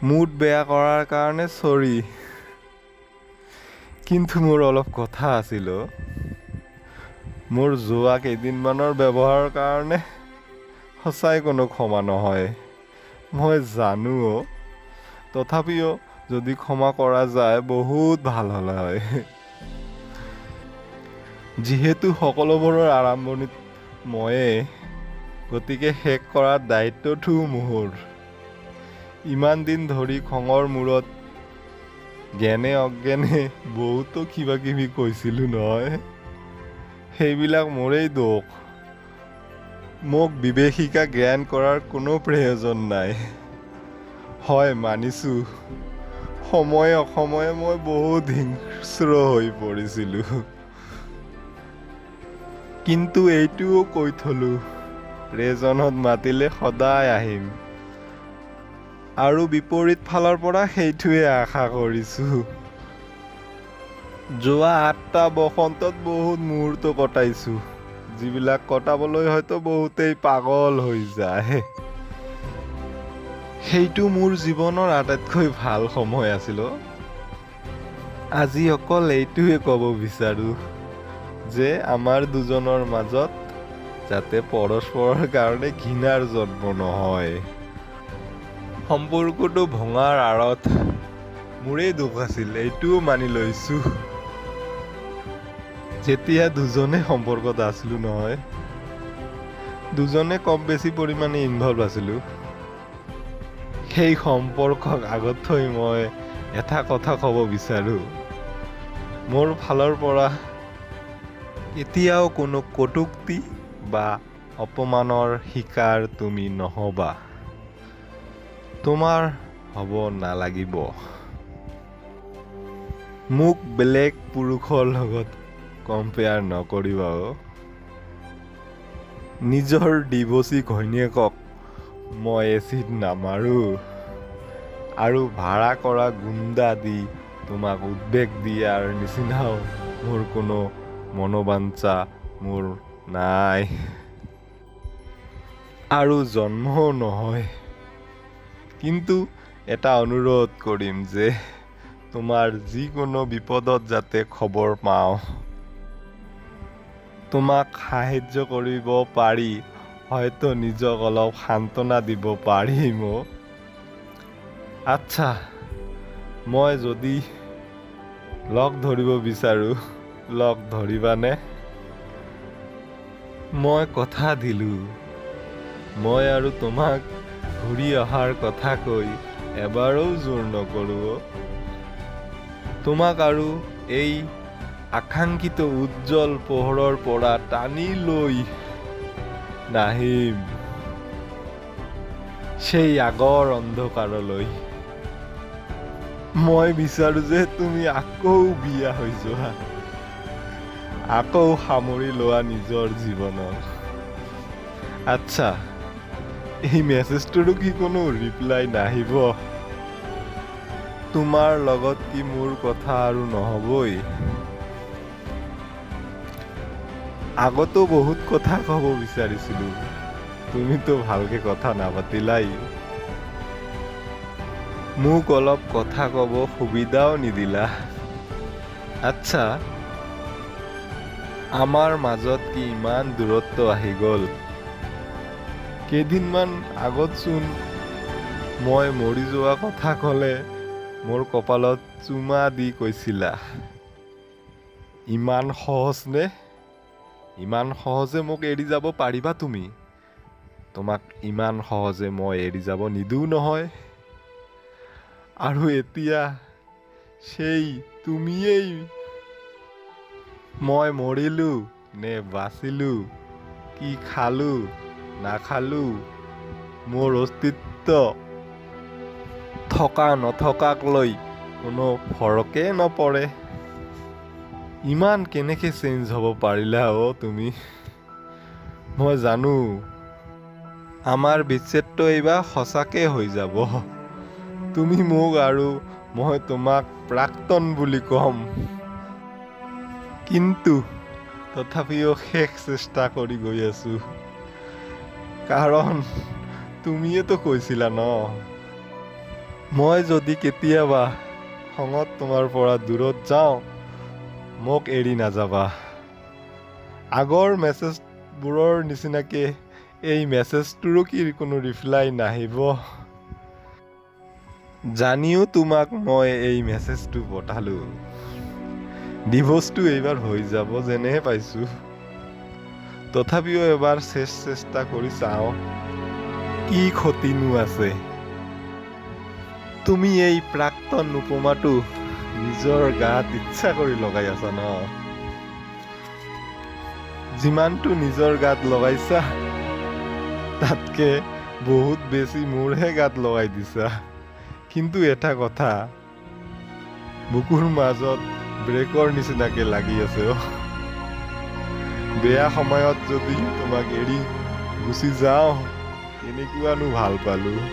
Mood বেয়া কৰাৰ কাৰণে চৰি, কিন্তু মোৰ অলপ কথা আছিল। মোৰ যোৱা কেইদিনমানৰ ব্যৱহাৰৰ কাৰণে সঁচাই কোনো ক্ষমা নহয়, মই জানো। তথাপিও যদি ক্ষমা কৰা যায় বহুত ভাল হ'লে হয়। যিহেতু সকলোবোৰৰ আৰম্ভণিত ময়ে, গতিকে শেষ কৰাৰ দায়িত্বটো মোৰ। ইমান দিন ধৰি খঙৰ মূৰত জ্ঞানে অজ্ঞানে বহুতো কিবা কিবি কৈছিলোঁ নহয়, সেইবিলাক মোৰেই দোষ। মোক বিভীষিকা জ্ঞান কৰাৰ কোনো প্ৰয়োজন নাই। হয়, মানিছোঁ, সময়ে অসময়ে মই বহুত হিংস্ৰ হৈ পৰিছিলোঁ, কিন্তু এইটোও কৈ থলোঁ, ৰেজনত মাতিলে সদায় আহিম। আৰু বিপৰীত ফালৰ পৰা সেইটোৱে আশা কৰিছোঁ। যোৱা 8টা বসন্তত বহুত মুহূৰ্ত কটাইছোঁ, যিবিলাক কটাবলৈ হয়তো বহুতেই পাগল হৈ যায়। সেইটো মোৰ জীৱনৰ আটাইতকৈ ভাল সময় আছিল। আজি অকল এইটোৱে ক'ব বিচাৰোঁ যে আমাৰ দুজনৰ মাজত যাতে পৰস্পৰৰ কাৰণে ঘৃণাৰ জন্ম নহয়। সম্পৰ্কটো ভঙাৰ আঁৰত মোৰেই দোষ আছিল, এইটোও মানি লৈছোঁ। যেতিয়া দুজনে সম্পৰ্কত আছিলোঁ নহয়, দুজনে কম বেছি পৰিমাণে ইনভলভ আছিলোঁ। সেই সম্পৰ্কক আগত থৈ মই এটা কথা ক'ব বিচাৰোঁ, মোৰ ফালৰ পৰা এতিয়াও কোনো কটুক্তি বা অপমানৰ শিকাৰ তুমি নহ'বা। তোমাৰ হ'ব নালাগিব। মোক বেলেগ পুৰুষৰ লগত কম্পেয়াৰ নকৰিবা। নিজৰ ডিভচি ঘৈণীয়েকক মই এচিড নামাৰোঁ, আৰু ভাড়া কৰা গুণ্ডা দি তোমাক উদ্বেগ দিয়াৰ নিচিনাও মোৰ কোনো মনোবাঞ্ছা মোৰ নাই, আৰু জন্মও নহয়। কিন্তু এটা অনুৰোধ কৰিম যে তোমাৰ যিকোনো বিপদত যাতে খবৰ পাওঁ, তোমাক সাহায্য কৰিব পাৰি, হয়তো নিজক অলপ সান্ত্বনা দিব পাৰিম। আচ্ছা, মই যদি লগ ধৰিব বিচাৰোঁ, লগ ধৰিবানে? মই কথা দিলোঁ, মই আৰু তোমাক ঘূৰি অহাৰ কথা কৈ এবাৰো জোৰ নকৰোঁ। তোমাক আৰু এই আকাংক্ষিত উজ্জ্বল পোহৰৰ পৰা টানি লৈ নাহিম সেই আগৰ অন্ধকাৰলৈ। মই বিচাৰোঁ যে তুমি আকৌ বিয়া হৈ যোৱা, আকৌ সামৰি লোৱা নিজৰ জীৱনক। আচ্ছা, এই মেছেজটোৰো কি কোনো ৰিপ্লাই নাহিব? তোমাৰ লগত কি মোৰ কথা আৰু নহ'বই? আগতো বহুত কথা ক'ব বিচাৰিছিলোঁ, তুমিতো ভালকে কথা নাপাতিলাই। মোক অলপ কথা ক'ব সুবিধাও নিদিলা। আচ্ছা, আমাৰ মাজত কি ইমান দূৰত্ব আহি গ'ল? কেইদিনমান আগতচোন মই মৰি যোৱা কথা ক'লে মোৰ কপালত চুমা দি কৈছিলা। ইমান সহজ নে? ইমান সহজে মোক এৰি যাব পাৰিবা তুমি? তোমাক ইমান সহজে মই এৰি যাব নিদিওঁ নহয়। আৰু এতিয়া সেই তুমিয়েই মই মৰিলোঁ নে বাচিলোঁ, কি খালোঁ নাখালোঁ, মোৰ অস্তিত্ব থকা নথকাক লৈ কোনো ফৰকে নপৰে। ইমান কেনেকৈ চেঞ্জ হ'ব পাৰিলা তুমি? মই জানো আমাৰ বিচ্ছেদটো এইবাৰ সঁচাকৈ হৈ যাব। তুমি মোক আৰু মই তোমাক প্ৰাক্তন বুলি ক'ম, কিন্তু তথাপিও শেষ চেষ্টা কৰি গৈ আছোঁ। কাৰণ তুমিয়েতো কৈছিলা ন, মই যদি কেতিয়াবা খঙত তোমাৰ পৰা দূৰত যাওঁ মোক এৰি নাযাবা। আগৰ মেছেজবোৰৰ নিচিনাকে এই মেছেজটোৰো কি কোনো ৰিপ্লাই নাহিব? জানিও তোমাক মই এই মেছেজটো পঠালোঁ। ডিভোৰ্চটো এইবাৰ হৈ যাব যেনে পাইছোঁ। তথাপিও এবাৰ চেষ্টা কৰি চাওঁ, কি ক্ষতিনো আছে। তুমি এই প্ৰাক্তন উপমাটো নিজৰ গাত ইচ্ছা কৰি লগাই আছা ন? যিমানটো নিজৰ গাত লগাইছা তাতকে বহুত বেছি মোৰহে গাত লগাই দিছা। কিন্তু এটা কথা, বুকুৰ মাজত ব্ৰেকৰ নিচিনাকে লাগি আছে অ'। বেয়া সময়ত যদি তোমাক এৰি গুচি যাওঁ, কেনেকুৱানো ভাল পালোঁ অ'।